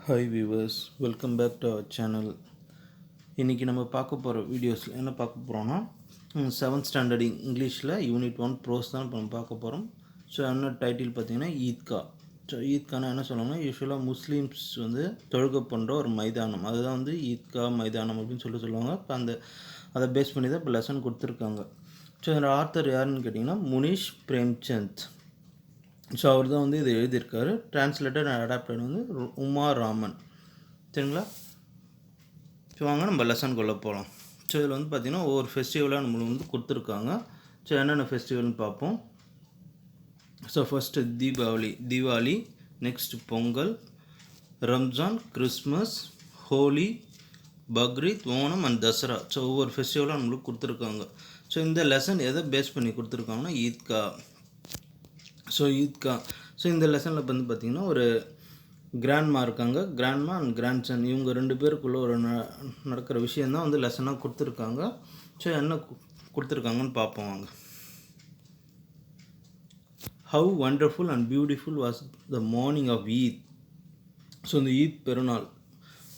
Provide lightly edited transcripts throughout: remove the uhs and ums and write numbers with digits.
Hi viewers, welcome back to our channel. இன்றைக்கி நம்ம பார்க்க போகிற வீடியோஸில் என்ன பார்க்க போகிறோன்னா, செவன்த் ஸ்டாண்டர்ட் இங்கிலீஷில் யூனிட் 1 ப்ரோஸ் தான் இப்போ நம்ம பார்க்க போகிறோம். ஸோ என்ன டைட்டில் பார்த்தீங்கன்னா ஈத்கா. ஸோ ஈத்கானா என்ன சொல்லுவாங்கன்னா, யூஸ்வலாக முஸ்லீம்ஸ் வந்து தொழுகை பண்ணுற ஒரு மைதானம், அதுதான் வந்து ஈத்கா மைதானம் அப்படின்னு சொல்லுவாங்க. இப்போ அதை பேஸ் பண்ணி தான் இப்போ லெசன் கொடுத்துருக்காங்க. ஸோ இதோட ஆத்தர் யாருன்னு கேட்டிங்கன்னா முனிஷ் பிரேம்சந்த். ஸோ அவர் தான் வந்து இதை எழுதியிருக்காரு. டிரான்ஸ்லேட்டர் அண்ட் அடாப்டட் வந்து உமா ராமன். சரிங்களா? ஸோ வாங்க நம்ம லெசனுக்குள்ளே போகலாம். ஸோ இதில் வந்து பார்த்திங்கன்னா ஒவ்வொரு ஃபெஸ்டிவலாக நம்மளுக்கு வந்து கொடுத்துருக்காங்க. ஸோ என்னென்ன ஃபெஸ்டிவல்னு பார்ப்போம். So first Deepavali, next Pongal, Ramzan, Christmas, Holi, Bakrid, Onam and Dasara. So ஒவ்வொரு ஃபெஸ்டிவலாக நம்மளுக்கு கொடுத்துருக்காங்க. ஸோ இந்த லெசன் எதை பேஸ் பண்ணி கொடுத்துருக்காங்கன்னா ஈத்கா. ஸோ இந்த லெசனில் வந்து பார்த்திங்கன்னா ஒரு கிராண்ட்மா இருக்காங்க, கிராண்ட்மா அண்ட் கிராண்ட்சன், இவங்க ரெண்டு பேருக்குள்ளே ஒரு நடக்கிற விஷயந்தான் வந்து லெசனாக கொடுத்துருக்காங்க. ஸோ என்ன கொடுத்துருக்காங்கன்னு பார்ப்போம் வாங்க. How wonderful and beautiful was the morning of Eid. So இந்த ஈத் பெருநாள்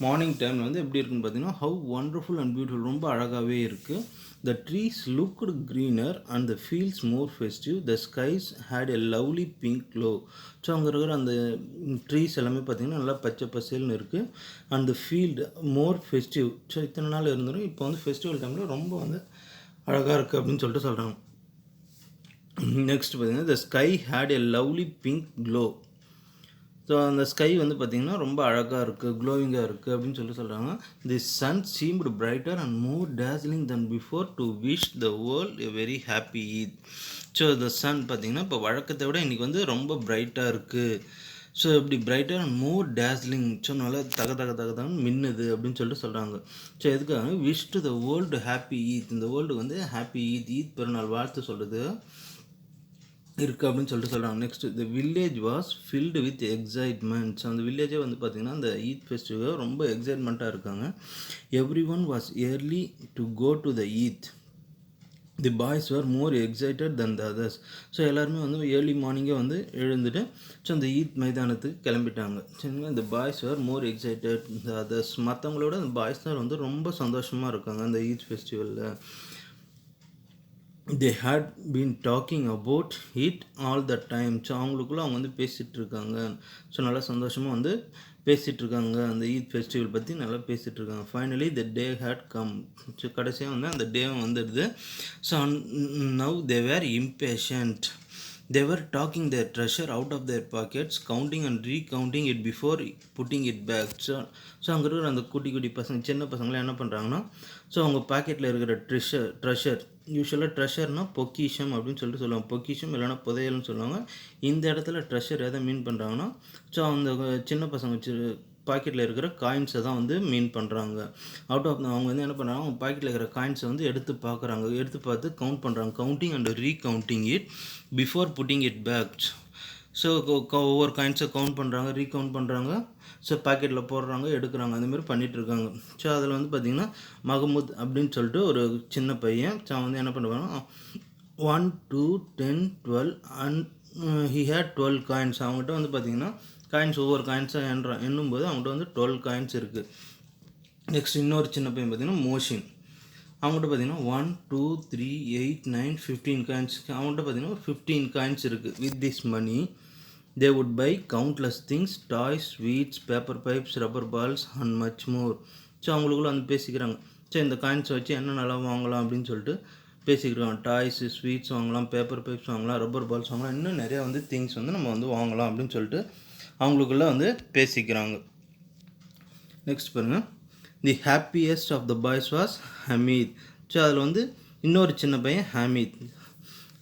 மார்னிங் டைமில் வந்து எப்படி இருக்குன்னு பார்த்தீங்கன்னா, ஹவு வண்டர்ஃபுல் அண்ட் பியூட்டிஃபுல், ரொம்ப அழகாகவே இருக்குது. The trees looked greener and the fields more festive. The skies had a lovely pink glow. So அங்கே இருக்கிற அந்த ட்ரீஸ் எல்லாமே பார்த்திங்கன்னா நல்லா பச்சை பசேல்னு இருக்குது. And the field more festive. So இத்தனை நாள் இருந்துடும், இப்போ வந்து ஃபெஸ்டிவல் டைமில் ரொம்ப வந்து அழகாக இருக்குது அப்படின்னு சொல்லிட்டு சொல்கிறாங்க. நெக்ஸ்ட் பார்த்திங்கன்னா the sky had a lovely pink glow. So அந்த ஸ்கை வந்து பார்த்திங்கன்னா ரொம்ப அழகாக இருக்குது, க்ளோவிங்காக இருக்குது அப்படின்னு சொல்கிறாங்க. The sun seemed brighter and more dazzling then before to wish the world a very happy Eid. So the sun பார்த்திங்கன்னா இப்போ வழக்கத்தை விட இன்றைக்கி வந்து ரொம்ப பிரைட்டாக இருக்குது. ஸோ இப்படி பிரைட்டர் அண்ட் மோர் டேஸ்லிங், ஸோ நல்லா தகன்னு மின்னுது அப்படின்னு சொல்கிறாங்க. ஸோ எதுக்காக wish to the world happy Eid, இந்த வேர்ல்டு வந்து ஹாப்பி ஈத் பெருநாள் வாழ்த்து சொல்கிறது இருக்குது அப்படின்னு சொல்கிறாங்க. Next the village was filled with excitement. அந்த வில்லேஜே வந்து பார்த்திங்கன்னா அந்த ஈத் ஃபெஸ்டிவல் ரொம்ப எக்ஸைட்மெண்ட்டாக இருக்காங்க. Every one was early to go to the Eid. The boys are more excited then the others. So எல்லாருமே வந்து ஏர்லி மார்னிங்கே வந்து எழுந்துட்டு ஸோ அந்த ஈத் மைதானத்துக்கு கிளம்பிட்டாங்க. சரிங்களா? இந்த boys are more excited than others, மற்றவங்களோட அந்த பாய்ஸ் தான் வந்து ரொம்ப சந்தோஷமாக இருக்காங்க அந்த ஈத் ஃபெஸ்டிவலில். they had been talking about it all the time. So அவங்களுக்குள்ள அவங்க வந்து பேசிகிட்டு இருக்காங்க. ஸோ நல்லா சந்தோஷமாக வந்து பேசிகிட்டு இருக்காங்க, அந்த ஈத் ஃபெஸ்டிவல் பற்றி நல்லா பேசிகிட்டு இருக்காங்க. Finally the day had come. So கடைசியாக வந்து அந்த டேவும் வந்துடுது. So now they were impatient. They were talking their treasure out of their pockets, counting and recounting it before putting it back. So அங்கே இருக்கிற அந்த குட்டி பசங்க, சின்ன பசங்களாம் என்ன பண்ணுறாங்கன்னா, ஸோ அவங்க பாக்கெட்டில் இருக்கிற ட்ரெஷர், யூஸ்வலாக ட்ரெஷர்னால் பொக்கிஷம் அப்படின்னு சொல்லுவாங்க. பொக்கிஷம் இல்லைனா புதையல்னு சொல்லுவாங்க. இந்த இடத்துல ட்ரெஷர் எதை மீன் பண்ணுறாங்கன்னா, ஸோ அந்த சின்ன பசங்க பாக்கெட்டில் இருக்கிற காயின்ஸை தான் வந்து மீன் பண்ணுறாங்க. அவங்க வந்து என்ன பண்ணுறாங்க, அவங்க பாக்கெட்டில் இருக்கிற காயின்ஸை வந்து எடுத்து பார்த்து கவுண்ட் பண்ணுறாங்க. Counting and recounting it before putting it back. So ஒவ்வொரு காயின்ஸை கவுண்ட் பண்ணுறாங்க, ரீகவுண்ட் பண்ணுறாங்க, ஸோ பாக்கெட்டில் போடுறாங்க, எடுக்கிறாங்க, அந்தமாரி பண்ணிகிட்ருக்காங்க. ஸோ அதில் வந்து பார்த்திங்கன்னா மஹமூத் அப்படின்னு சொல்லிட்டு ஒரு சின்ன பையன், ஸோ வந்து என்ன பண்ணுவாங்கன்னா 1, 2, 10, 12 அண்ட் ஹி ஹேட் 12 காயின்ஸ். அவங்ககிட்ட வந்து பார்த்திங்கன்னா காயின்ஸ் ஒவ்வொரு காயின்ஸாக எண்ணும்போது அவங்ககிட்ட வந்து 12 காயின்ஸ் இருக்குது. நெக்ஸ்ட் இன்னொரு சின்ன பையன் பார்த்திங்கன்னா மோஷின், அவங்ககிட்ட பார்த்திங்கன்னா 1, 2, 3, 8, 9, 15 காயின்ஸ். அவங்ககிட்ட பார்த்திங்கன்னா 15 காயின்ஸ் இருக்குது. With this money they would buy countless things, toys, sweets, paper pipes, rubber balls and much more. So அவங்களுக்குள்ள வந்து பேசிக்கிறாங்க. ஸோ இந்த காயின்ஸ் வச்சு என்ன நல்லா வாங்கலாம் அப்படின்னு சொல்லிட்டு பேசிக்கிறாங்க. டாய்ஸு, ஸ்வீட்ஸ் வாங்கலாம், பேப்பர் பைப்ஸ் வாங்கலாம், ரப்பர் பால்ஸ் வாங்கலாம், இன்னும் நிறையா வந்து திங்ஸ் வந்து நம்ம வந்து வாங்கலாம் அப்படின்னு சொல்லிட்டு அவங்களுக்குள்ளே வந்து பேசிக்கிறாங்க. நெக்ஸ்ட் பாருங்கள், the happiest of the boys was Hamid. So அதில் வந்து இன்னொரு சின்ன பையன் ஹமீத்,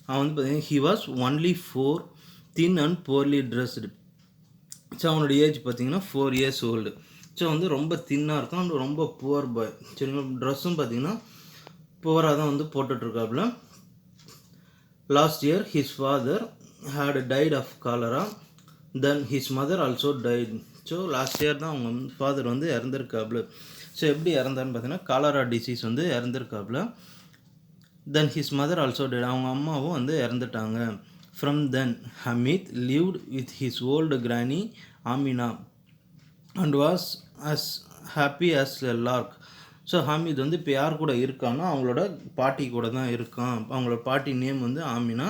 அவன் வந்து பார்த்தீங்கன்னா he was only 4, thin and poorly dressed. So அவனோட ஏஜ் பார்த்திங்கன்னா 4 years old. ஸோ வந்து ரொம்ப தின்னாக இருக்கும் அண்ட் ரொம்ப புவர் பாய். சரிங்களா? ட்ரெஸ்ஸும் பார்த்திங்கன்னா புவராக தான் வந்து போட்டுட்ருக்காப்புல. Last year his father had died of cholera, then his mother also died. So last year தான் அவங்க ஃபாதர் வந்து இறந்துருக்காப்புல. ஸோ எப்படி இறந்தாருன்னு பார்த்தீங்கன்னா காலரா டிசீஸ் வந்து இறந்துருக்காப்புல. தென் ஹிஸ் மதர் ஆல்சோ டைட், அவங்க அம்மாவும் வந்து இறந்துட்டாங்க. From then, Hamid lived with his old granny Amina. And was as happy as a lark. So Hamid வந்து இப்போ யார் கூட இருக்கான்னா அவங்களோட பாட்டி கூட தான் இருக்கான். அவங்களோட பாட்டி நேம் வந்து ஆமினா.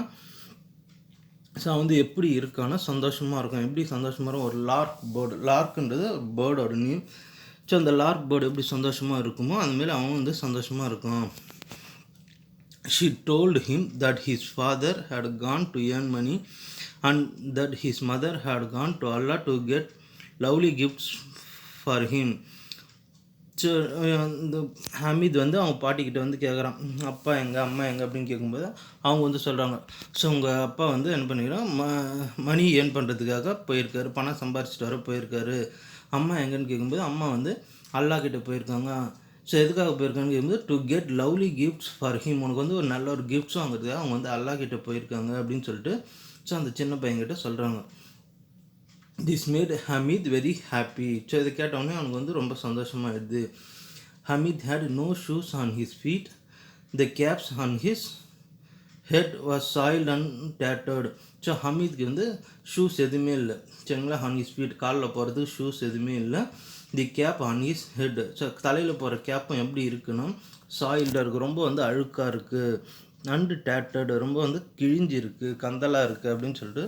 ஸோ அவன் வந்து எப்படி இருக்கான்னா சந்தோஷமாக இருக்கும். எப்படி சந்தோஷமாக இருக்கும், ஒரு லார்க் பேர்டு, லார்க்குன்றது பேர்டோட நேம். ஸோ அந்த லார்க் பேர்டு எப்படி சந்தோஷமாக இருக்குமோ அந்தமாரி அவன் வந்து சந்தோஷமாக இருக்கான். She told him that his father had gone to earn money and that his mother had gone to Allah to get lovely gifts for him. So இந்த ஹமீத் வந்து அவங்க பாட்டிக்கிட்ட வந்து கேட்குறான், அப்பா எங்கே அம்மா எங்கே அப்படின்னு கேட்கும்போது அவங்க வந்து சொல்கிறாங்க, ஸோ உங்கள் அப்பா வந்து என்ன பண்ணிக்கிறான், மணி ஏர்ன் பண்ணுறதுக்காக போயிருக்காரு, பணம் சம்பாரிச்சிட்டு வர போயிருக்காரு. அம்மா எங்கன்னு கேட்கும்போது அம்மா வந்து அல்லா கிட்டே போயிருக்காங்க. ஸோ எதுக்காக போயிருக்காங்கன்னு கேட்கும்போது to get lovely gifts for him, உனக்கு வந்து ஒரு நல்ல ஒரு கிஃப்ட்ஸும் வாங்குறதுக்காக அவங்க வந்து அல்லா கிட்டே போயிருக்காங்க அப்படின்னு சொல்லிட்டு ஸோ அந்த சின்ன பையன்கிட்ட சொல்கிறாங்க. This made Hamid very happy. So இதை கேட்டவுடனே அவனுக்கு வந்து ரொம்ப சந்தோஷமாகிடுது. Hamid had no shoes on his feet, the caps on his head was soiled and tattered. So ஹமீதுக்கு வந்து ஷூஸ் எதுவுமே இல்லை, சரிங்களா. ஆன் ஹிஸ் ஃபீட், காலில் போகிறதுக்கு ஷூஸ் எதுவுமே இல்லை. The cap on his head, so தலையில் போகிற கேப்பும் எப்படி இருக்குன்னா சாயில்டாக இருக்குது, ரொம்ப வந்து அழுக்காக இருக்குது. அண்டு டேட்டர்டு, ரொம்ப வந்து கிழிஞ்சிருக்கு, கந்தலாக இருக்குது அப்படின்னு சொல்லிட்டு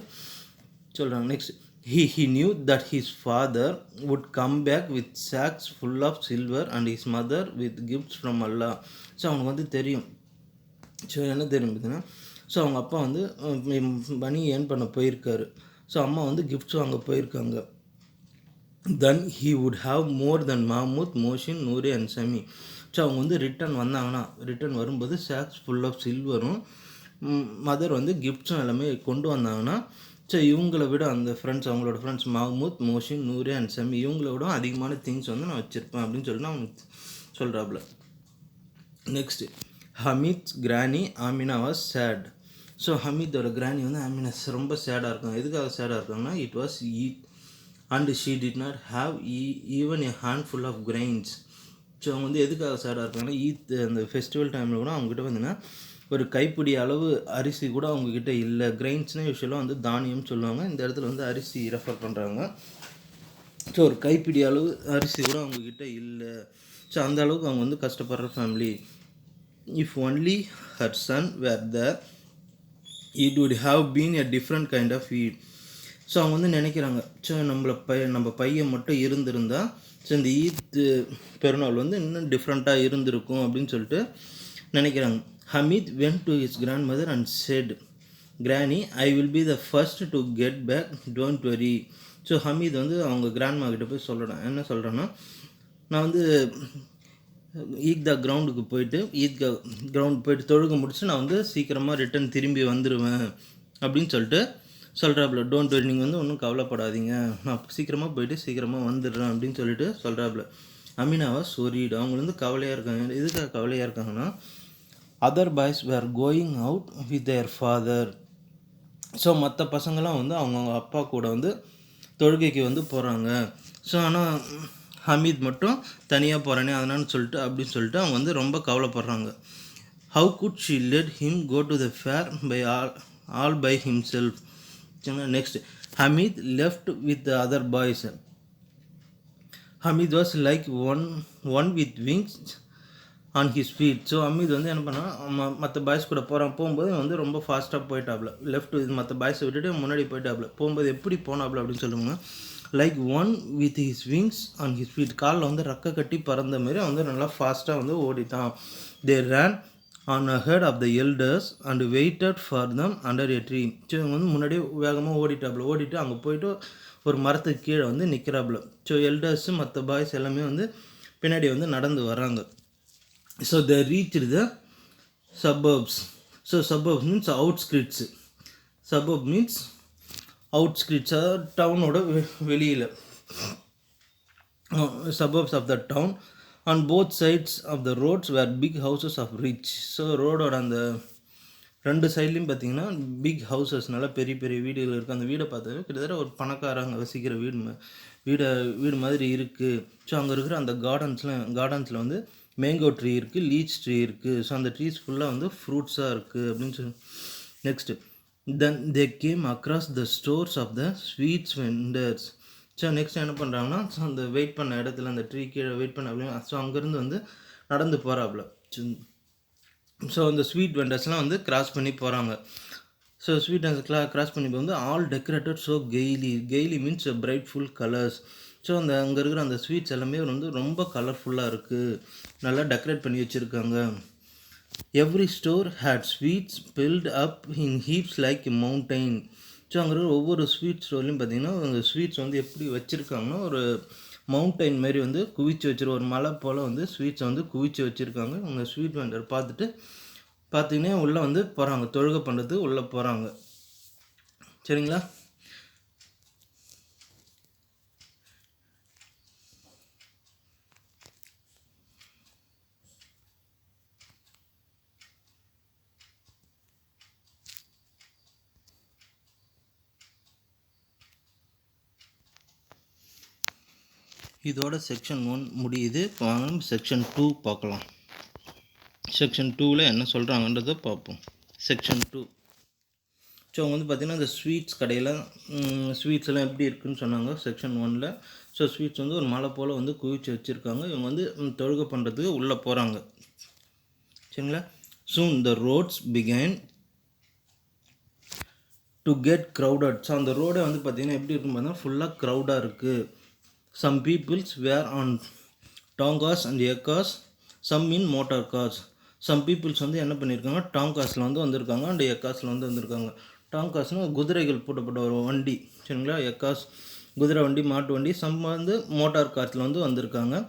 சொல்கிறாங்க. Next, he knew that his father would come back with sacks full of silver and his mother with gifts from Allah. So அவனுக்கு வந்து தெரியும். ஸோ என்ன தெரியும் பார்த்தீங்கன்னா, ஸோ அவங்க அப்பா வந்து மணி ஏர்ன் பண்ண போயிருக்காரு. ஸோ அம்மா வந்து கிஃப்ட்ஸ் வாங்க போயிருக்காங்க. Then he would have more than Mahmud, Moshin, Nuri and Sami. So அவங்க வந்து ரிட்டன் வரும்போது சாக்ஸ் ஃபுல் ஆஃப் சில்வரும் மதர் வந்து கிஃப்ட்ஸும் எல்லாமே கொண்டு வந்தாங்கன்னா, ஸோ இவங்கள விட அந்த ஃப்ரெண்ட்ஸ், அவங்களோட ஃப்ரெண்ட்ஸ் மஹமூத், மோஷின், நூரி அண்ட் சமி, இவங்கள விட அதிகமான திங்ஸ் வந்து நான் வச்சுருப்பேன் அப்படின்னு சொல்லிட்டு அவனுக்கு சொல்கிறாப்புல. Next, Hamid's granny Amina was sad. So ஹமீதோட கிராணி வந்து ஆமினா ரொம்ப சேடாக இருக்காங்க. எதுக்காக சேடாக இருக்காங்கன்னா, it was Eid and she did not have even a handful of grains. So அவங்க வந்து எதுக்காக சேடாக இருக்காங்கன்னா, ஈத் அந்த ஃபெஸ்டிவல் டைமில் கூட அவங்ககிட்ட வந்துன்னா ஒரு கைப்பிடி அளவு அரிசி கூட அவங்கக்கிட்ட இல்லை. கிரைன்ஸ்னால் யூஸ்வலாக வந்து தானியம் சொல்லுவாங்க, இந்த இடத்துல வந்து அரிசி ரெஃபர் பண்ணுறாங்க. ஸோ ஒரு கைப்பிடி அளவு அரிசி கூட அவங்கக்கிட்ட இல்லை. ஸோ அந்த அளவுக்கு அவங்க வந்து கஷ்டப்படுற family. If only her son were there it would have been a different kind of Eid. So அவங்க வந்து நினைக்கிறாங்க, ஸோ நம்ம பையன் மட்டும் இருந்திருந்தால் ஸோ இந்த ஈத் பெருநாள் வந்து இன்னும் டிஃப்ரெண்ட்டாக இருந்திருக்கும் அப்படின்னு சொல்லிட்டு நினைக்கிறாங்க. Hamid went to his grandmother and said, Granny, I will be the first to get back, don't worry. So Hamid வந்து அவங்க கிராண்ட்மா கிட்ட போய் சொல்கிறேன், என்ன சொல்கிறேன்னா, நான் வந்து ஈத்கா கிரவுண்டுக்கு போயிட்டு தொழுக முடிச்சு நான் வந்து சீக்கிரமாக ரிட்டன் திரும்பி வந்துடுவேன் அப்படின்னு சொல்லிட்டு சொல்கிறாப்புல. டோன்ட் வெரி, நீங்கள் வந்து ஒன்றும் கவலைப்படாதீங்க, நான் சீக்கிரமாக போயிட்டு சீக்கிரமாக வந்துடுறேன் அப்படின்னு சொல்லிட்டு சொல்கிறாப்புல. அமீனாவா சொரீடு, அவங்க வந்து கவலையாக இருக்காங்க. எதுக்காக கவலையாக இருக்காங்கன்னா, other boys were going out with their father. So மற்ற பசங்களாம் வந்து அவங்கவுங்க அப்பா கூட வந்து தொழுகைக்கு வந்து போகிறாங்க. ஸோ ஆனால் ஹமீத் மட்டும் தனியாக போகிறானே அதனான்னு சொல்லிட்டு அப்படின்னு சொல்லிட்டு அவங்க வந்து ரொம்ப கவலைப்படுறாங்க. How could she let him go to the fair by all by himself. Next, Hamid left with the other boys. Hamid was like one with wings on his feet. So Hamid வந்து என்ன பண்ணால் மற்ற பாய்ஸ் கூட போகும்போது வந்து ரொம்ப ஃபாஸ்ட்டாக போயிட்டாப்ல. லெஃப்ட் மற்ற பாய்ஸை விட்டுட்டு முன்னாடி போயிட்டாப்ல. போகும்போது எப்படி போனாப்ல அப்படின்னு சொல்லுவாங்க, like one with his wings on his feet. காலில் வந்து ரெக்கை கட்டி பறந்த மாரி வந்து நல்லா ஃபாஸ்ட்டாக வந்து ஓடிட்டான். They ran on ahead of the elders and waited for them under a tree. So இவங்க வந்து முன்னாடியே வேகமாக ஓடிட்டு அங்கே போயிட்டு ஒரு மரத்துக்கு கீழே வந்து நிற்கிறாப்புல. ஸோ எல்டர்ஸு மற்ற பாய்ஸ் எல்லாமே வந்து பின்னாடி வந்து நடந்து வராங்க. So they reached the suburbs. So suburbs means outskirts. Suburb means outskirts, டவுனோட வெளியில். Suburbs of the town. On both sides of the roads were big houses of rich. So ரோடோட அந்த ரெண்டு சைட்லேயும் பார்த்தீங்கன்னா பிக் ஹவுசஸ், நல்லா பெரிய பெரிய வீடுகள் இருக்குது. அந்த வீடை பார்த்தது கிட்டத்தட்ட ஒரு பணக்காரங்க வசிக்கிற வீடு மாதிரி இருக்குது. ஸோ அங்கே இருக்கிற அந்த கார்டன்ஸில் வந்து மேங்கோ ட்ரீ இருக்குது, லீச் ட்ரீ இருக்குது. ஸோ அந்த ட்ரீஸ் ஃபுல்லாக வந்து ஃப்ரூட்ஸாக இருக்குது அப்படின்னு சொல்லி. Next, then they came across the stores of the sweets vendors. So next என்ன பண்ணுறாங்கன்னா, ஸோ அந்த வெயிட் பண்ண இடத்துல அந்த ட்ரீ கீழே வெயிட் பண்ண அப்படியே ஸோ அங்கேருந்து வந்து நடந்து போகிறாப்புல. ஸோ அந்த ஸ்வீட் வெண்டர்ஸ்லாம் வந்து கிராஸ் பண்ணி போகிறாங்க. ஸோ ஸ்வீட் வெண்டர்ஸ் கிராஸ் பண்ணி போகும்போது all decorated so Cayley means brightful colours. So அந்த அங்கே இருக்கிற அந்த ஸ்வீட்ஸ் எல்லாமே வந்து ரொம்ப கலர்ஃபுல்லாக இருக்குது, நல்லா டெக்கரேட் பண்ணி வச்சுருக்காங்க. Every store had sweets built up in heaps like mountain. So அங்கே இருக்கிற ஒவ்வொரு ஸ்வீட் ஸ்டோர்லையும் பார்த்தீங்கன்னா அந்த ஸ்வீட்ஸ் வந்து எப்படி வச்சுருக்காங்கன்னா ஒரு மவுண்டைன் மாதிரி வந்து குவிச்சு வச்சுருக்க, ஒரு மலை போல் வந்து ஸ்வீட்ஸை வந்து குவிச்சு வச்சுருக்காங்க. அவங்க ஸ்வீட் வெண்டர் பார்த்துட்டு பார்த்தீங்கன்னா உள்ளே வந்து போகிறாங்க, தொழுகை பண்ணுறதுக்கு உள்ளே போகிறாங்க. சரிங்களா? இதோட செக்ஷன் 1 முடியுது. வாங்க செக்ஷன் 2 பார்க்கலாம். செக்ஷன் 2ல் என்ன சொல்கிறாங்கன்றதை பார்ப்போம். செக்ஷன் 2. ஸோ அவங்க வந்து பார்த்திங்கன்னா இந்த ஸ்வீட்ஸ் கடையில் ஸ்வீட்ஸ் எல்லாம் எப்படி இருக்குதுன்னு சொன்னாங்க செக்ஷன் 1ல். ஸோ ஸ்வீட்ஸ் வந்து ஒரு மலை போல் வந்து குவிச்சு வச்சுருக்காங்க. இவங்க வந்து தொழுகை பண்ணுறதுக்கு உள்ளே போகிறாங்க. சரிங்களா? Soon the roads began to get crowded. So அந்த ரோடை வந்து பார்த்திங்கன்னா எப்படி இருக்குன்னு பார்த்தீங்கன்னா ஃபுல்லாக க்ரௌடாக இருக்குது. Some peoples were on tongas and ekas, some in motor cars. Some peoples வந்து என்ன பண்ணியிருக்காங்க, டாங்காஸில் வந்து வந்திருக்காங்க அண்ட் எக்காஸில் வந்து வந்திருக்காங்க. டாங்காஸ்னால் குதிரைகள் போட்டப்பட்ட ஒரு வண்டி. சரிங்களா? எக்காஸ் குதிரை வண்டி, மாட்டு வண்டி. சம் வந்து மோட்டார் கார்ஸில் வந்து வந்திருக்காங்க.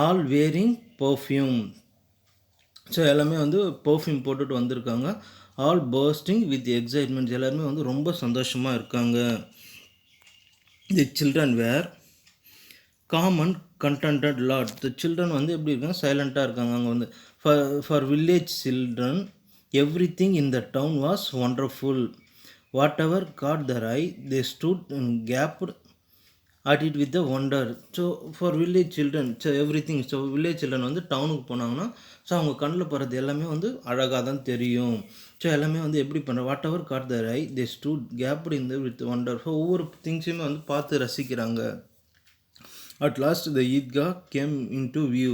All wearing perfume. ஸோ எல்லாமே வந்து பர்ஃப்யூம் போட்டுட்டு வந்திருக்காங்க. All bursting with excitement. எல்லாருமே வந்து ரொம்ப சந்தோஷமாக இருக்காங்க. The children were common contented lot. The children வந்து எப்படி இருக்காங்க, சைலண்ட்டாக இருக்காங்க. அங்கே வந்து for village children every thing in the town was wonderful. Whatever caught their eye they stood gaped at it with the wonder. So for village children so every thing. So village children வந்து டவுனுக்கு போனாங்கன்னா so அவங்க கண்ணில் போகிறது எல்லாமே வந்து அழகாக தான் தெரியும். ஸோ எல்லாமே வந்து எப்படி பண்ணுற whatever caught their eye they stood gaped in the with wonder. So ஒவ்வொரு திங்ஸையுமே வந்து பார்த்து ரசிக்கிறாங்க. At last the Eidgah came in to view.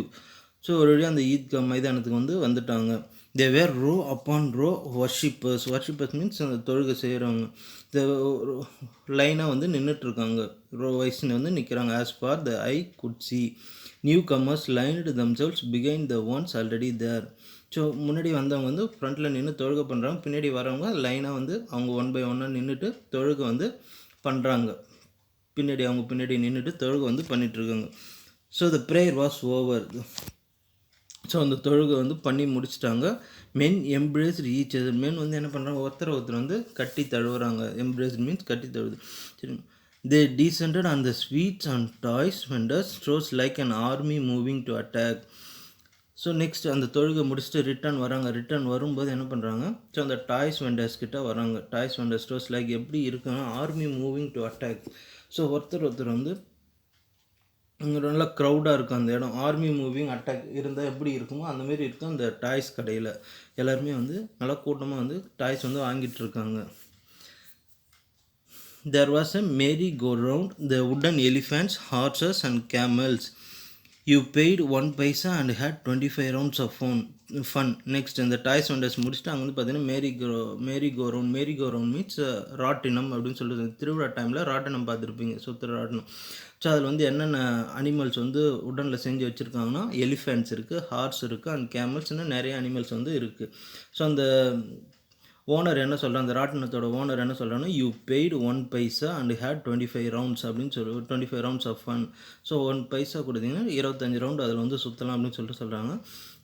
So ஒரு வழியாக அந்த ஈத்கா மைதானத்துக்கு வந்து வந்துட்டாங்க. They were row upon row worshippers. Worshippers means அந்த தொழுகை செய்கிறவங்க. லைனாக வந்து நின்றுட்டுருக்காங்க, ரோ வைஸ்ன்னு வந்து நிற்கிறாங்க. As far the eye could see newcomers lined themselves behind the ones already there. So முன்னாடி வந்தவங்க வந்து ஃப்ரண்ட்டில் நின்று தொழுகை பண்ணுறாங்க, பின்னாடி வரவங்க லைனாக வந்து அவங்க 1 by 1 நின்றுட்டு தொழுகை வந்து பண்ணுறாங்க. பின்னாடி அவங்க பின்னாடி நின்றுட்டு தொழுகை வந்து பண்ணிகிட்ருக்காங்க. So the prayer was over. So அந்த தொழுகை வந்து பண்ணி முடிச்சிட்டாங்க. மென் எம்ப்ரேஸ்ட் ஈச் அதர். மென் வந்து என்ன பண்ணுறாங்க, ஒருத்தர் வந்து கட்டி தழுவுறாங்க. எம்ப்ரேஸ்ட் மீன்ஸ் கட்டி தழுவுது. சரி. They descended on the sweets and toys vendors stalls like an army moving to attack. So next அந்த தொழுகை முடிச்சுட்டு ரிட்டர்ன் வராங்க. ரிட்டர்ன் வரும்போது என்ன பண்ணுறாங்க, ஸோ அந்த டாய்ஸ் வெண்டர்ஸ் கிட்ட வராங்க. டாய்ஸ் வெண்டர் ஸ்டோர்ஸ் லைக் எப்படி இருக்குன்னா army moving to attack. So ஒருத்தர் வந்து இங்கே நல்லா க்ரௌடாக இருக்கும் அந்த இடம். ஆர்மி மூவிங் அட்டாக் இருந்தால் எப்படி இருக்குமோ அந்தமாரி இருக்கும் அந்த டாய்ஸ் கடையில். எல்லாருமே வந்து நல்லா கூட்டமாக வந்து டாய்ஸ் வந்து வாங்கிட்டு இருக்காங்க. There was a merry-go-round, the wooden elephants, horses and camels. You paid 1 paisa and had 25 rounds of fun. Next இந்த டாய்ஸ் வெண்டர்ஸ் முடிச்சுட்டு அங்கே வந்து பார்த்தீங்கன்னா மேரி கோ ரவுண்ட் மீன்ஸ் ராட்டினம் அப்படின்னு சொல்லுறது. திருவிழா டைமில் ராட்டினம் பார்த்துருப்பீங்க, சுற்றுற ராட்டினம். ஸோ அதில் வந்து என்னென்ன அனிமல்ஸ் வந்து உடனில் செஞ்சு வச்சுருக்காங்கன்னா எலிஃபென்ட்ஸ் இருக்குது, ஹார்ஸ் இருக்குது அண்ட் கேமல்ஸ், இன்னும் நிறைய அனிமல்ஸ் வந்து இருக்குது. ஸோ அந்த ஓனர் என்ன சொல்கிறான், அந்த ராட்டினத்தோட ஓனர் என்ன சொல்கிறாங்கன்னா, you paid 1 paisa and had 25 rounds அப்படின்னு சொல்லி 25 rounds of fun. So 1 paisa கொடுத்தீங்கன்னா 25 ரவுண்டு அதில் வந்து சுற்றலாம் அப்படின்னு சொல்லிட்டு சொல்கிறாங்க.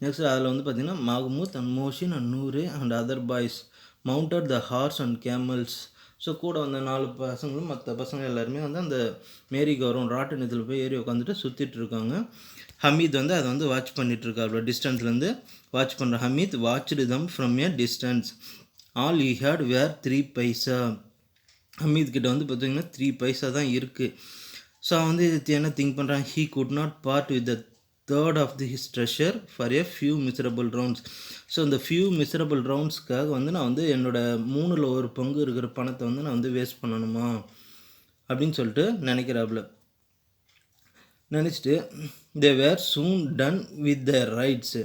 நெக்ஸ்ட் அதில் வந்து பார்த்திங்கன்னா Mahmood and Mohsin and Noorey and other boys mounted the horse and camels. So கூட வந்த 4 பசங்களும் மற்ற பசங்க எல்லாருமே வந்து அந்த மேரி கோ-ரவுண்ட் ராட்டினத்தில் போய் ஏறி உட்காந்துட்டு சுற்றிட்டு இருக்காங்க. ஹமீத் வந்து அதை வந்து வாட்ச் பண்ணிகிட்ருக்காரு. டிஸ்டன்ஸ்லேருந்து வாட்ச் பண்ணுற Hamid watched them from a distance. All he had were 3 paisa. Hamid கிட்ட வந்து பார்த்திங்கன்னா 3 பைசா தான் இருக்குது. ஸோ வந்து இது என்ன திங்க் பண்ணுறாங்க, he could not part with the third of the his treasure for a few miserable rounds. So இந்த ஃபியூ மிசரபிள் ரவுண்ட்ஸ்க்காக வந்து நான் வந்து என்னோடய 3/1 பங்கு இருக்கிற பணத்தை வந்து நான் வந்து வேஸ்ட் பண்ணணுமா அப்படின்னு சொல்லிட்டு நினைக்கிறாப்புல. நினச்சிட்டு they were soon done with the rides.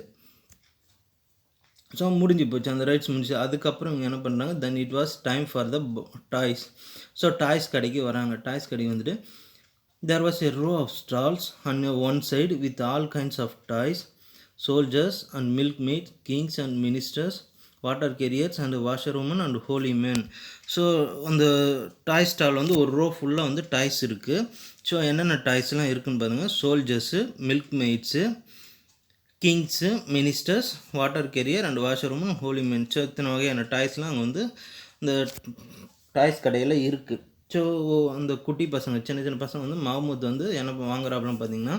So முடிஞ்சு போச்சு, அந்த ரைட்ஸ் முடிஞ்சு. அதுக்கப்புறம் இவங்க என்ன பண்ணுறாங்க, then it was time for the toys. So toys கடைக்கு வராங்க. டாய்ஸ் கடைக்கு வந்துட்டு there was a row of stalls on one side with all kinds of toys, soldiers and milkmaids, kings and ministers, water carriers and washerwomen and holy men. So அந்த டாய் stall வந்து ஒரு row ஃபுல்லாக வந்து toys இருக்குது. So என்னென்ன டாய்ஸ்லாம் இருக்குதுன்னு பாருங்கள். Soldiers, milk maids, kings, ministers, water carrier and washerwoman, holy men. So இத்தனை வகையான டாய்ஸ்லாம் அங்கே வந்து இந்த டாய்ஸ் கடையில் இருக்குது. ஸோ அந்த குட்டி பசங்க, சின்ன சின்ன பசங்க வந்து மஹமூத் வந்து என்ன வாங்குறாப்புலன்னு பார்த்தீங்கன்னா,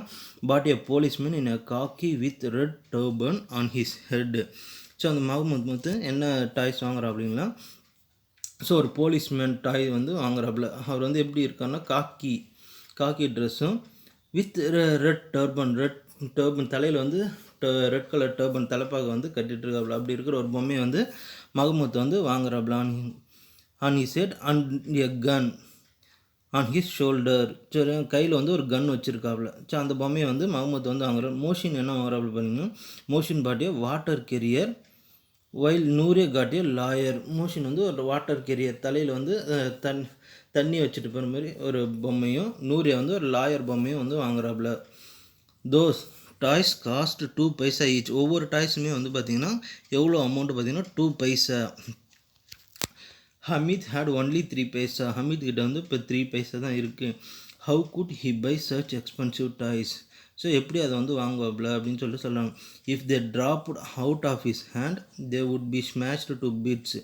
bought a policeman in a khaki with red turban on his head. So அந்த மஹமூத் வந்து என்ன டாய்ஸ் வாங்குறாப்புலிங்களா, ஸோ ஒரு போலீஸ்மேன் டாய் வந்து வாங்குறாப்புல. அவர் வந்து எப்படி இருக்காருன்னா, காக்கி ட்ரெஸ்ஸும் வித் ரெட் டர்பன் தலையில் வந்து ரெட் கலர் டர்பன் தலைப்பாக வந்து கட்டிகிட்டு இருக்காப்புல. அப்படி இருக்கிற ஒரு பொம்மையை வந்து மஹமூத் வந்து வாங்குறாப்புல. On his head and a gun on his shoulder. சரி, கையில் வந்து ஒரு கன் வச்சுருக்காப்புல. ஸோ அந்த பொம்மையை வந்து மஹமூத் வந்து வாங்குறாரு. மோஷின் என்ன வாங்குறாப்புல பார்த்தீங்கன்னா, மோஷின் பாட்டிய வாட்டர் கெரியர் வைல் நூரே காட்டிய லாயர். மோஷின் வந்து ஒரு வாட்டர் கெரியர் தலையில் வந்து தண்ணி வச்சுட்டு போகிற மாதிரி ஒரு பொம்மையும், நூரே வந்து ஒரு லாயர் பொம்மையும் வந்து வாங்குறாப்புல. Those toys cost 2 paisa each. ஒவ்வொரு டாய்ஸுமே வந்து பார்த்திங்கன்னா எவ்வளோ அமௌண்ட்டு பார்த்தீங்கன்னா 2 பைசா. Hamid had only 3 paisa. ஹமீத் கிட்ட வந்து இப்போ 3 பைசா தான் இருக்குது. How could he buy such expensive toys. So எப்படி அதை வந்து வாங்குவாப்ல அப்படின்னு சொல்லிட்டு சொல்கிறாங்க. If they dropped out of his hand they would be smashed to bits.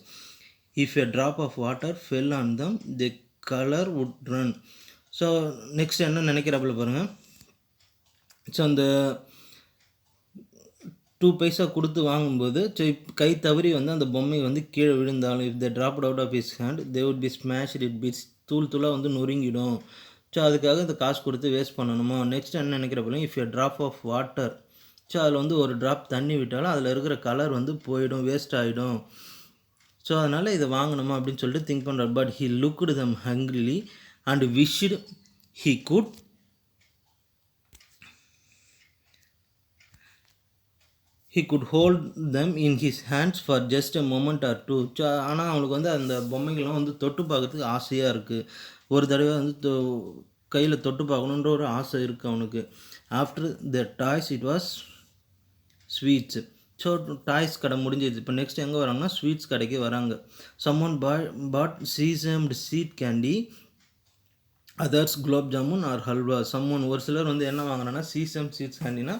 If a drop of water fell on them the colour would run. So next என்ன நினைக்கிறாப்புல பாருங்கள். So அந்த 2 பைசா கொடுத்து வாங்கும்போது கை தவறி வந்து அந்த பொம்மை வந்து கீழே விழுந்தாலும், if they dropped out of his hand they would be smashed it bits. தூளாக வந்து நொறுங்கிடும். ஸோ அதுக்காக இந்த காசு கொடுத்து வேஸ்ட் பண்ணணுமா. நெக்ஸ்ட் என்ன நினைக்கிறப்போ, if a drop of water. So அதில் வந்து ஒரு ட்ராப் தண்ணி விட்டாலும் அதில் இருக்கிற கலர் வந்து போயிடும், வேஸ்ட் ஆகிடும். ஸோ அதனால் இதை வாங்கணுமா அப்படின்னு சொல்லிட்டு திங்க் பண்ணுறார். But he looked them hungrily and wish he could he could hold them in his hands for just a moment or two. ஆனால் அவனுக்கு வந்து அந்த பொம்மைகள்லாம் வந்து தொட்டு பார்க்கறதுக்கு ஆசையாக இருக்குது. ஒரு தடவை வந்து கையில் தொட்டு பார்க்கணுன்ற ஒரு ஆசை இருக்குது அவனுக்கு. After the toys it was sweets. So toys கடை முடிஞ்சிடுச்சு. இப்போ நெக்ஸ்ட் எங்கே வராங்கன்னா ஸ்வீட்ஸ் கடைக்கு வராங்க. Someone bought sesame seed candy, others gulab jamun or halwa. Someone ஒரு சிலர் வந்து என்ன வாங்குறாங்கன்னா சீசம் சீட்ஸ் கேண்டினா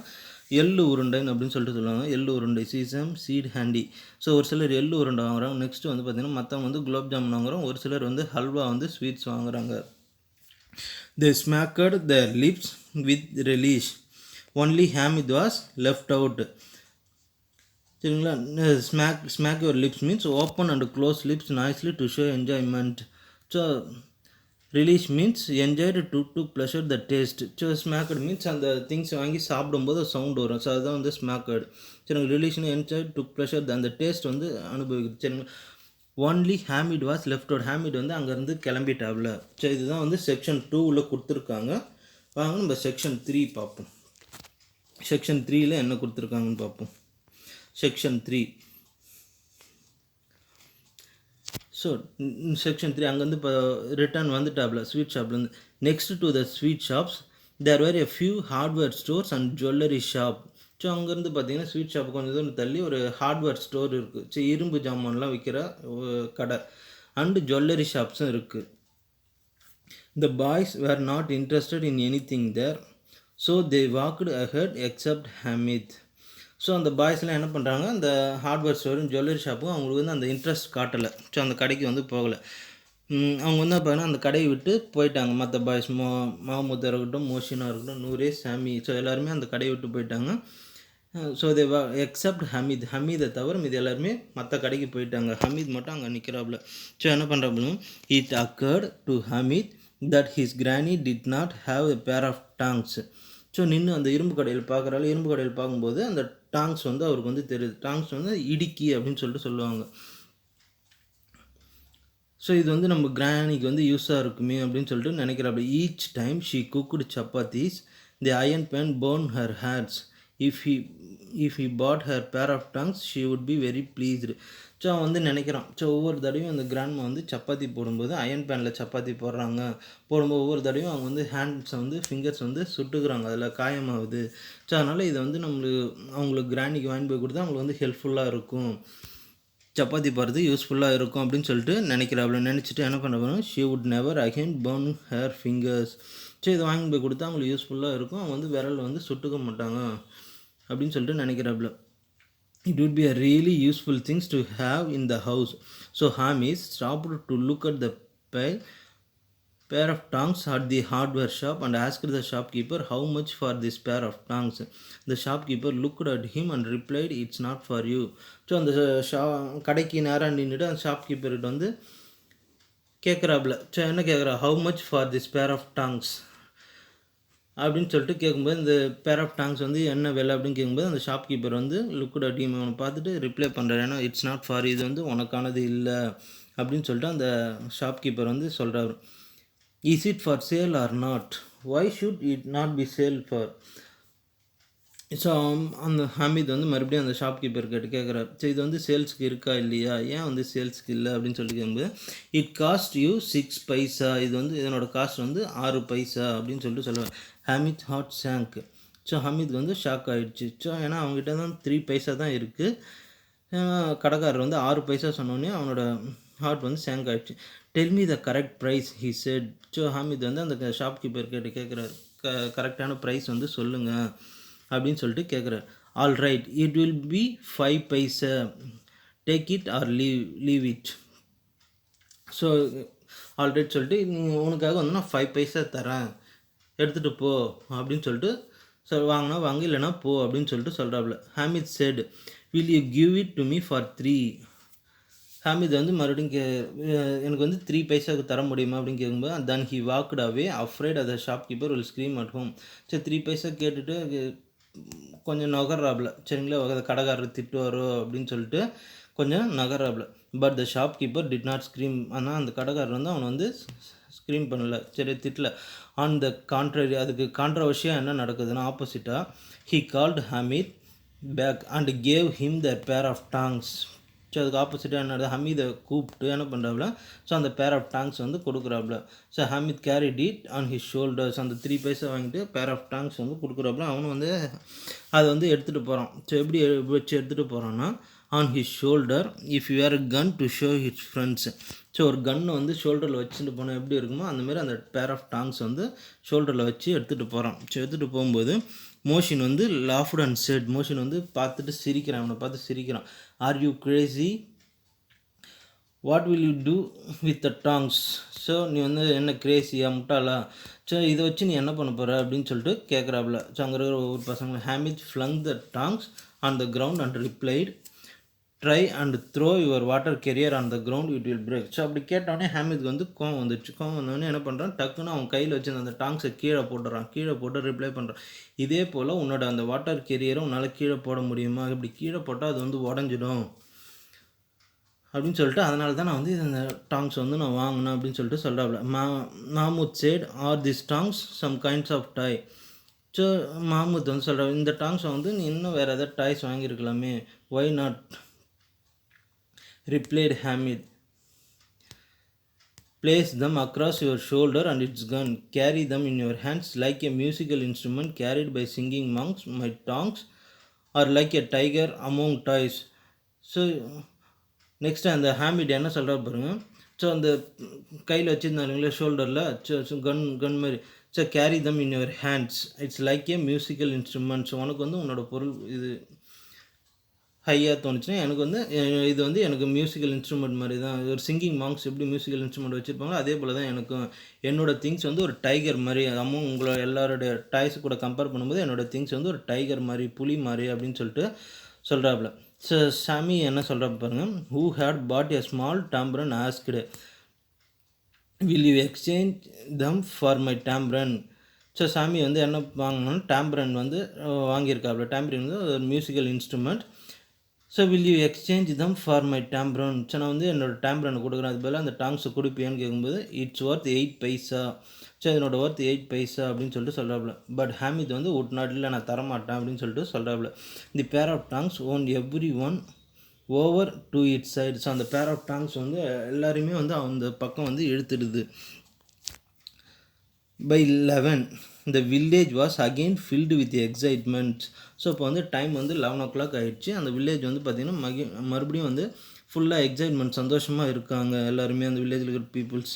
எள்ளு உருண்டைன்னு அப்படின்னு சொல்லிட்டு சொல்லுவாங்க. எள்ளு உருண்டை, சீசம் சீட் ஹேண்டி. ஸோ ஒரு சிலர் எள்ளு உருண்டை வாங்குறாங்க. நெக்ஸ்ட்டு வந்து பார்த்திங்கன்னா மற்றவங்க வந்து குலோப் ஜாமுன் வாங்குறோம். ஒரு சிலர் வந்து ஹல்வா வந்து ஸ்வீட்ஸ் வாங்குறாங்க. They smacked the lips with relish. Only Hamid was left out. சரிங்களா. Smack your lips means open and close lips nicely to show enjoyment. So relish means enjoyed to pleasure the taste. So smacked means அந்த things வாங்கி சாப்பிடும்போது sound வரும். So அதுதான் வந்து smacked. சரிங்க. ரிலீஸ்னு enjoy to pleasure அந்த டேஸ்ட் வந்து அனுபவிக்குது. சரிங்களா. Only Hamid was left out. Hamid வந்து அங்கேருந்து கிளம்பிட்டாப்ல. ஸோ இதுதான் வந்து செக்ஷன் 2ல் கொடுத்துருக்காங்க. வாங்க நம்ம செக்ஷன் 3 பார்ப்போம். செக்ஷன் 3ல் என்ன கொடுத்துருக்காங்கன்னு பார்ப்போம். செக்ஷன் 3. ஸோ செக்ஷன் 3 அங்கேருந்து இப்போ ரிட்டர்ன் வந்துட்டாப்ல ஸ்வீட் ஷாப்லேருந்து. Next to the sweet shops there were a few hardware stores and jewellery shop. So அங்கேருந்து பார்த்தீங்கன்னா ஸ்வீட் ஷாப் கொஞ்சம் தூரம் தள்ளி ஒரு ஹார்ட்வேர் ஸ்டோர் இருக்குது. ஸோ இரும்பு ஜாமான்லாம் விற்கிற கடை அண்டு ஜுவல்லரி ஷாப்ஸும் இருக்குது. The boys were not interested in any thing there, so they walked ahead except Hamid. So அந்த பாய்ஸ்லாம் என்ன பண்ணுறாங்க, அந்த ஹார்ட்வேர் ஸ்டோரும் ஜுவல்லரி ஷாப்பும் அவங்களுக்கு வந்து அந்த இன்ட்ரெஸ்ட் காட்டலை. ஸோ அந்த கடைக்கு வந்து போகலை. அவங்க வந்து பார்த்தீங்கன்னா அந்த கடையை விட்டு போயிட்டாங்க. மற்ற பாய்ஸ் மஹமூத்தாக இருக்கட்டும், மோஷினாக இருக்கட்டும், நூரே, சாமி, ஸோ எல்லாருமே அந்த கடையை விட்டு போயிட்டாங்க. ஸோ தே எக்ஸப்ட் ஹமீதை தவிர இது எல்லாருமே மற்ற கடைக்கு போயிட்டாங்க. ஹமீத் மட்டும் அங்கே நிற்கிறாப்புல. ஸோ என்ன பண்ணுறாப்புல, it occurred to Hamid that his granny did not have a pair of tongs. So நின்று அந்த இரும்பு கடையில் பார்க்குறாரு. இரும்பு கடையில் பார்க்கும்போது அந்த டாங்ஸ் வந்து அவருக்கு வந்து தெரியுது. டாங்ஸ் வந்து இடுக்கி அப்படின்னு சொல்லிட்டு சொல்லுவாங்க. ஸோ இது வந்து நம்ம கிரானிக்கு வந்து யூஸாக இருக்குமே அப்படின்னு சொல்லிட்டு நினைக்கிறாப்புல. Each time she cooked chapatis the iron pan burn her hands. If he if he bought her pair of tongues, she would be very pleased. So அவன் வந்து நினைக்கிறான். ஸோ ஒவ்வொரு தடவையும் அந்த கிராண்ட்மா வந்து சப்பாத்தி போடும்போது அயன் பேனில் சப்பாத்தி போடுறாங்க. போடும்போது ஒவ்வொரு தடவையும் அவங்க வந்து ஹேண்ட்ஸை வந்து ஃபிங்கர்ஸ் வந்து சுட்டுக்கிறாங்க, அதில் காயமாகுது. ஸோ அதனால் இதை வந்து அவங்களுக்கு கிராண்டிக்கு வாங்கி போய் கொடுத்தா அவங்களுக்கு வந்து ஹெல்ப்ஃபுல்லாக இருக்கும், சப்பாத்தி போடுறது யூஸ்ஃபுல்லாக இருக்கும் அப்படின்னு சொல்லிட்டு நினைக்கிறாப்புல. நினச்சிட்டு என்ன பண்ண போகிறோம், she would never again burn hair fingers. So இதை வாங்கி போய் கொடுத்தா அவங்களுக்கு யூஸ்ஃபுல்லாக இருக்கும், அவங்க வந்து விரல் வந்து சுட்டுக்க மாட்டாங்க அப்படின்னு சொல்லிட்டு நினைக்கிறாப்புல. It would be a really useful things to have in the house. So Hamis stopped to look at the pair of tongs at the hardware shop and asked the shopkeeper how much for this pair of tongs. The shopkeeper looked at him and replied, "It's not for you." So அந்த கடைக்கு நேராக நின்றுட்டு அந்த ஷாப்கீப்பர்கிட்ட வந்து கேட்குறாப்புல. So என்ன கேட்குறா, how much for this pair of tongs அப்படின்னு சொல்லிட்டு கேட்கும்போது, இந்த பேர் ஆஃப் டாங்ஸ் வந்து என்ன விலை அப்படின்னு கேட்கும்போது அந்த ஷாப்கீப்பர் வந்து லுக்குட் அட் ஹிம், அவனை பார்த்துட்டு ரிப்ளை பண்ணுறாரு. ஏன்னா இட்ஸ் நாட் ஃபார், இது வந்து உனக்கானது இல்லை அப்படின்னு சொல்லிட்டு அந்த ஷாப்கீப்பர் வந்து சொல்கிறாரு. Is it for sale or not? Why should it not be sale for? So அந்த ஹமீத் வந்து மறுபடியும் அந்த ஷாப்கீப்பர் கேட்குறாரு, ஸோ இது வந்து சேல்ஸுக்கு இருக்கா இல்லையா, ஏன் வந்து சேல்ஸுக்கு இல்லை அப்படின்னு சொல்லி கேட்கும்போது, இட் காஸ்ட் யூ 6 பைசா, இது வந்து இதனோட காஸ்ட் வந்து 6 பைசா அப்படின்னு சொல்லிட்டு சொல்லுவார். Hamid heart sank. ஸோ ஹமீதுக்கு வந்து ஷாக் ஆகிடுச்சு. ஸோ ஏன்னா அவங்ககிட்ட தான் 3 பைசா தான் இருக்குது, கடைக்காரர் வந்து 6 பைசா சொன்னோடனே அவனோட ஹார்ட் வந்து ஷாங்க் ஆகிடுச்சு. Tell me the correct price he said. So Hamid வந்து அந்த ஷாப்கீப்பர் கேட்குறாரு, கரெக்டான ப்ரைஸ் வந்து சொல்லுங்கள் அப்படின்னு சொல்லிட்டு கேட்குறாரு. All right, it will be 5 paisa, take it or leave it. So alright சொல்லிட்டு, நீங்கள் உனக்காக வந்து நான் 5 பைசா தரேன், எடுத்துகிட்டு போ அப்படின்னு சொல்லிட்டு வாங்கினா வாங்க, இல்லைனா போ அப்படின்னு சொல்லிட்டு சொல்கிறாப்புல. Hamid said, will you give it to me for 3? Hamid வந்து மறுபடியும் எனக்கு வந்து 3 பைசாவுக்கு தர முடியுமா அப்படின்னு கேட்கும்போது, then he walked away afraid a shopkeeper will scream at home. சரி 3 பைசா கேட்டுட்டு கொஞ்சம் நகர்றாப்புல, சரிங்களா, கடைக்காரர் திட்டுவாரோ அப்படின்னு சொல்லிட்டு கொஞ்சம் நகர்றாப்புல. But the shopkeeper did not scream. ஆனால் அந்த கடைக்காரர் வந்து அவனை வந்து ஸ்க்ரீம் பண்ணலை, சரி திட்டல. ஆன் த கான்ட்ரரி, அதுக்கு கான்ட்ரவர்ஷியாக என்ன நடக்குதுன்னா ஆப்போசிட்டாக, he called Hamid back and gave him the pair of tongs. So அதுக்கு ஆப்போசிட்டாக என்ன, ஹமீதை கூப்பிட்டு என்ன பண்ணுறாப்புல, ஸோ அந்த பேர் ஆஃப் டாங்ஸ் வந்து கொடுக்குறாப்புல. So Hamid carried it on his shoulders. அந்த 3 பைசா வாங்கிட்டு பேர் ஆஃப் டாங்ஸ் வந்து கொடுக்குறாப்புல. அவனும் வந்து அதை வந்து எடுத்துகிட்டு போகிறான். ஸோ எப்படி வச்சு எடுத்துகிட்டு போகிறான்னா, on his shoulder if you are gun to show his friends. So ஒரு கன்னை வந்து ஷோல்டரில் வச்சுட்டு போனால் எப்படி இருக்குமோ அந்தமாரி அந்த பேர் ஆஃப் டாங்ஸ் வந்து ஷோல்டரில் வச்சு எடுத்துகிட்டு போகிறான். ஸோ எடுத்துகிட்டு போகும்போது மோஷின் வந்து லாஃப்ட் அண்ட் செட். மோஷின் வந்து பார்த்துட்டு சிரிக்கிறான், அவனை பார்த்து சிரிக்கிறான். Are you crazy? What will you do with the tongs? So நீ வந்து என்ன கிரேசியா, முட்டாளா? ஸோ இதை வச்சு நீ என்ன பண்ண போகிற அப்படின்னு சொல்லிட்டு கேட்குறாப்புல. ஸோ அங்கே இருக்கிற ஒவ்வொரு பசங்க, Hamid flung the tongs on the ground and replied, try and throw your water carrier on the ground, it will break. So அப்படி கேட்டோடனே ஹாமித் வந்து கோவம் வந்துடுச்சு. கோவம் வந்தோடனே என்ன பண்ணுறான், டக்குன்னு அவன் கையில் வச்சு அந்த டாங்ஸை கீழே போட்டுறான். கீழே போட்டு ரிப்ளை பண்ணுறான், இதே போல் உன்னோட அந்த வாட்டர் கெரியரை உன்னால் கீழே போட முடியுமா? இப்படி கீழே போட்டால் அது வந்து உடஞ்சிடும் அப்படின்னு சொல்லிட்டு, அதனால தான் நான் வந்து இந்த டாங்ஸ் வந்து நான் வாங்கினேன் அப்படின்னு சொல்லிட்டு சொல்கிறாப்புல. Mahmood said, are this tongs some kinds of toy. So Mahmood வந்து சொல்கிறார், இந்த டாங்ஸை வந்து நீ இன்னும் வேறு ஏதாவது டாய்ஸ் வாங்கியிருக்கலாமே, why not? replied Hamid. Place them across your shoulder and its gun. Carry them in your hands like a musical instrument carried by singing monks. My tongues are like a tiger among toys. So next அந்த ஹாமிட் என்ன சொல்கிறா பாருங்க. So அந்த கையில் வச்சுருந்தாங்களே ஷோல்டரில், so கன் மாதிரி. So carry them in your hands, it's like A musical instrument. So உனக்கு வந்து உன்னோட பொருள் இது ஹையாக தோணுச்சுன்னா, எனக்கு வந்து இது வந்து எனக்கு மியூசிக்கல் இன்ஸ்ட்ருமெண்ட் மாதிரி தான். ஒரு சிங்கிங் மாங்ஸ் எப்படி மியூசிக்கல் இன்ஸ்ட்ருமெண்ட் வச்சுருப்பாங்களோ அதே போல் தான் எனக்கும். என்னோடய திங்ஸ் வந்து ஒரு டைகர் மாதிரி, அதுவும் உங்களோட எல்லாரோடைய டாய்ஸ் கூட கம்பேர் பண்ணும்போது என்னோடய திங்ஸ் வந்து ஒரு டைகர் மாதிரி, புலி மாதிரி அப்படின்னு சொல்லிட்டு சொல்கிறாப்புல. ஸோ சாமி என்ன சொல்கிறப்ப பாருங்கள். Who had bought a small tambourine asked, will you exchange them for my tambourine. So Sami வந்து என்ன வாங்கினோன்னா டாம்பரன் வந்து வாங்கியிருக்காப்புல. டாம்பரன் வந்து ஒரு musical instrument. So will you exchange them for my tambourine. So நான் வந்து என்னோடய டாம்பரனை கொடுக்குறேன், அது பதிலாக அந்த டாங்ஸை கொடுப்பியான்னு கேட்கும்போது, it's worth 8 paisa. So so இதனோட ஒர்த் 8 பைசா அப்படின்னு சொல்லிட்டு சொல்கிறாப்புல. பட் ஹாமித் வந்து would not, இல்லை நான் தரமாட்டேன் அப்படின்னு சொல்லிட்டு சொல்கிறாப்புல. The pair of tongs won every one over to it side. So அந்த பேர் ஆஃப் டாங்ஸ் வந்து எல்லாருமே வந்து அந்த பக்கம் வந்து இழுத்துடுது. By 11 the village was again filled with excitement. So இப்போ வந்து டைம் வந்து 11 o'clock ஆகிடுச்சு. அந்த வில்லேஜ் வந்து பார்த்திங்கன்னா மறுபடியும் வந்து ஃபுல்லாக எக்ஸைட்மெண்ட், சந்தோஷமாக இருக்காங்க எல்லாருமே அந்த வில்லேஜில் இருக்கிற peoples.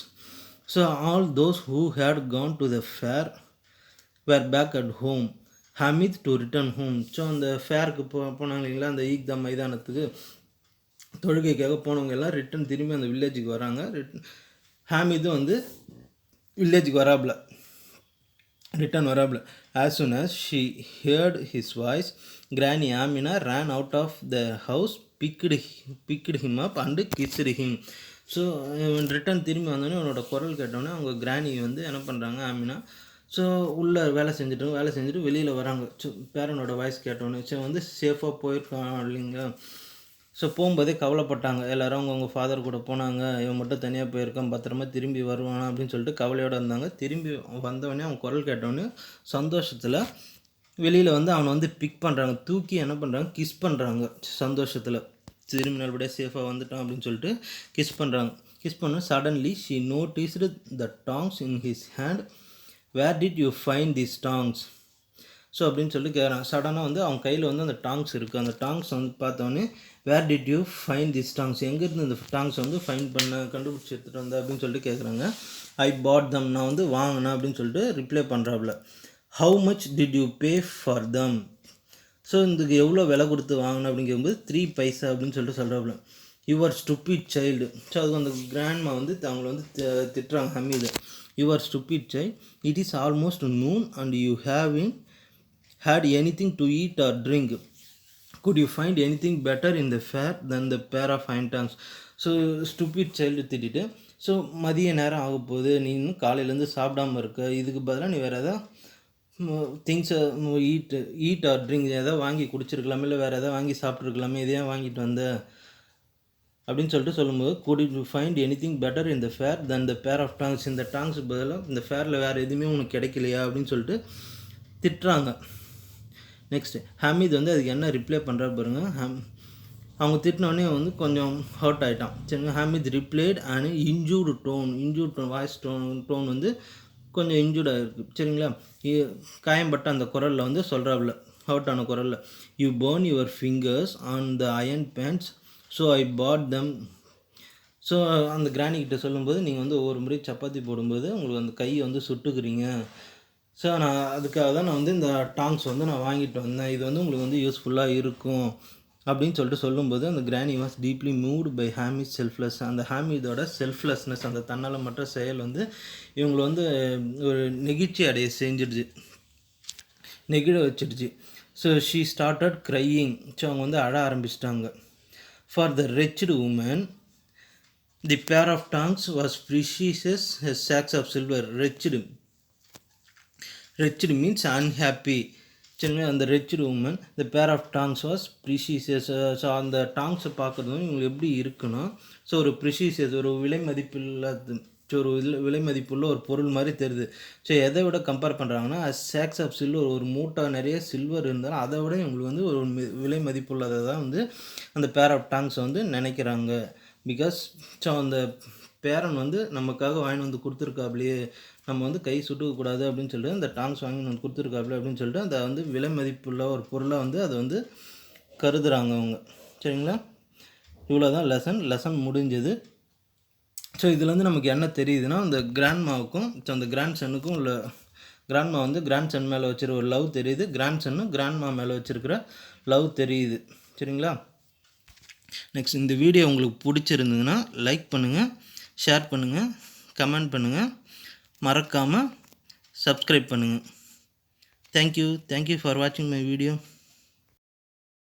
So all those who had gone to the fair were back at home Hamid to return home. So அந்த ஃபேருக்கு போனாங்க இல்லைங்களா, அந்த ஈக்தா மைதானத்துக்கு தொழுகைக்காக போனவங்க எல்லாம் ரிட்டன் திரும்பி அந்த வில்லேஜுக்கு வராங்க. ஹாமிதும் வந்து வில்லேஜுக்கு வராப்புல, return வராப்புல. As soon as she heard his voice, Granny Amina ran out of the house, picked him up and kissed him. So return திரும்பி வந்தோடனே அவனோட குரல் கேட்டோன்னே அவங்க கிராணி வந்து என்ன பண்ணுறாங்க, ஆமினா. ஸோ உள்ளே வேலை செஞ்சுட்டு வெளியில் வராங்க. ஸோ பேரனோட வாய்ஸ் கேட்டோன்னே ஸோ வந்து சேஃபாக போயிருக்கான் இல்லைங்க. ஸோ போகும்போதே கவலைப்பட்டாங்க எல்லோரும். அவங்க ஃபாதர் கூட போனாங்க, இவன் மட்டும் தனியாக போயிருக்கான், பத்திரமா திரும்பி வருவானா அப்படின்னு சொல்லிட்டு கவலையோடு இருந்தாங்க. திரும்பி வந்தவொடனே அவன் குரல் கேட்டவொடனே சந்தோஷத்தில் வெளியில் வந்து அவனை வந்து பிக் பண்ணுறாங்க, தூக்கி என்ன பண்ணுறாங்க, கிஸ் பண்ணுறாங்க. சந்தோஷத்தில் திரும்பி நல்லபடியாக சேஃபாக வந்துட்டான் அப்படின்னு சொல்லிட்டு கிஸ் பண்ணுறாங்க. கிஸ் பண்ண suddenly she noticed the tongs in his hand. Where did you find this tongs? So அப்படின்னு சொல்லிட்டு கேட்குறான். சடனாக வந்து அவங்க கையில் வந்து அந்த டாங்ஸ் இருக்குது. அந்த டாங்ஸ் வந்து பார்த்தோன்னே where did you find this tongs, எங்கேருந்து இந்த டாங்ஸ் வந்து கண்டுபிடிச்சி எடுத்துகிட்டு வந்தேன் அப்படின்னு சொல்லிட்டு கேட்குறாங்க. ஐ பாட் தம், நான் வந்து வாங்கினேன் அப்படின்னு சொல்லிட்டு ரிப்ளை பண்ணுறாப்புல. How much did you pay for them? So இதுக்கு எவ்வளோ விலை கொடுத்து வாங்கினேன் அப்படின்னு கேட்கும்போது 3 பைசா அப்படின்னு சொல்லிட்டு சொல்கிறாப்புல. Your stupid child. ஸோ அதுக்கு அந்த கிராண்ட்மா வந்து அவங்கள வந்து திட்டுறாங்க Hamid. Your stupid child, it is almost noon and you having had anything to eat or drink. Could you find anything better in the fair than the pair of hind tongues? So stupid child திட்டிட்டு, so மதிய நேரம் ஆக போகுது, நீ இன்னும் காலையிலேருந்து சாப்பிடாமல் இருக்க, இதுக்கு பதிலாக நீ வேறு எதாவது திங்ஸை ஈட் ஆர் ட்ரிங்க் எதாவது வாங்கி குடிச்சிருக்கலாமே, இல்லை வேறு எதாவது வாங்கி சாப்பிட்ருக்கலாமே, இதையே வாங்கிட்டு வந்த அப்படின்னு சொல்லிட்டு சொல்லும்போது, could you find anything better in the fair than the pair of tongues? இந்த டாங்ஸுக்கு பதிலாக இந்த ஃபேரில் வேறு எதுவுமே உனக்கு கிடைக்கலையா அப்படின்னு சொல்லிட்டு திட்டுறாங்க. நெக்ஸ்ட்டு ஹமீத் வந்து அதுக்கு என்ன ரிப்ளை பண்ணுறாரு பாருங்க. அவங்க திட்டினோடனே வந்து கொஞ்சம் ஹர்ட் ஆகிட்டான். சரிங்க. Hamid replied and injured tone voice tone வந்து கொஞ்சம் இன்ஜூர்டாக இருக்குது. சரிங்களா. காயம்பட்ட அந்த குரலில் வந்து சொல்கிறாப்புல, ஹர்ட் ஆன குரலில், you burn your fingers on the iron pans so I bought them. So அந்த கிராணிக்கிட்ட சொல்லும்போது, நீங்கள் வந்து ஒவ்வொரு முறை சப்பாத்தி போடும்போது உங்களுக்கு அந்த கையை வந்து சுட்டுக்கிறீங்க, ஸோ நான் அதுக்காக தான் நான் வந்து இந்த டாங்ஸ் வந்து நான் வாங்கிட்டு வந்தேன், இது வந்து உங்களுக்கு வந்து யூஸ்ஃபுல்லாக இருக்கும் அப்படின்னு சொல்லிட்டு சொல்லும்போது, அந்த granny was deeply moved by Hamid selfless. அந்த ஹாமிதோட செல்ஃப்லெஸ்னஸ், அந்த தன்னலமற்ற செயல் வந்து இவங்களை வந்து ஒரு நெகிழ்ச்சி அடைய செஞ்சிடுச்சு, நெகிழ வச்சிடுச்சு. So she started crying. So அவங்க வந்து அழ ஆரம்பிச்சிட்டாங்க. For the ரெச்டு woman the pair of tongs was precious sacks of silver. Wretched means unhappy. சரிங்களா. அந்த wretched woman the pair of tongs was precious. So அந்த டாங்ஸை பார்க்குறது வந்து இவங்களுக்கு எப்படி இருக்குன்னா, ஸோ ஒரு ப்ரிஷியஸ், ஒரு விலை மதிப்பில்லாத, ஒரு விலை மதிப்புள்ள ஒரு பொருள் மாதிரி தெரியுது. ஸோ எதை விட கம்பேர் பண்ணுறாங்கன்னா, சாக்ஸ் ஆஃப் சில்வர், ஒரு மூட்டை நிறைய சில்வர் இருந்தாலும் அதை விட இவங்களுக்கு வந்து ஒரு விலை மதிப்புள்ளதை தான் வந்து அந்த பேர் ஆஃப் டாங்ஸை வந்து நினைக்கிறாங்க. பிகாஸ் ஸோ அந்த பேரன் வந்து நமக்காக வாங்கி வந்து கொடுத்துருக்காப்லையே, நம்ம வந்து கை சுட்டுக்கக்கூடாது அப்படின்னு சொல்லிட்டு அந்த டாங்ஸ் வாங்கி வந்து கொடுத்துருக்காப்ல அப்படின்னு சொல்லிட்டு அதை வந்து விலை மதிப்புள்ள ஒரு பொருளாக வந்து அதை வந்து கருதுகிறாங்க அவங்க. சரிங்களா. இவ்வளோ தான் லெசன் முடிஞ்சது. ஸோ இதுலேருந்து நமக்கு என்ன தெரியுதுன்னா, அந்த கிராண்ட்மாவுக்கும் ஸோ அந்த கிராண்ட் சன்னுக்கும் உள்ள, கிராண்ட்மா வந்து கிராண்ட் சன் மேலே வச்சுருக்க ஒரு லவ் தெரியுது, கிராண்ட் சன்னு கிராண்ட்மா மேலே வச்சுருக்கிற லவ் தெரியுது. சரிங்களா. நெக்ஸ்ட் இந்த வீடியோ உங்களுக்கு பிடிச்சிருந்ததுன்னா லைக் பண்ணுங்கள், ஷேர் பண்ணுங்கள், கமெண்ட் பண்ணுங்கள், மறக்காமல் சப்ஸ்கிரைப் பண்ணுங்கள். தேங்க்யூ ஃபார் வாட்சிங் மை வீடியோ.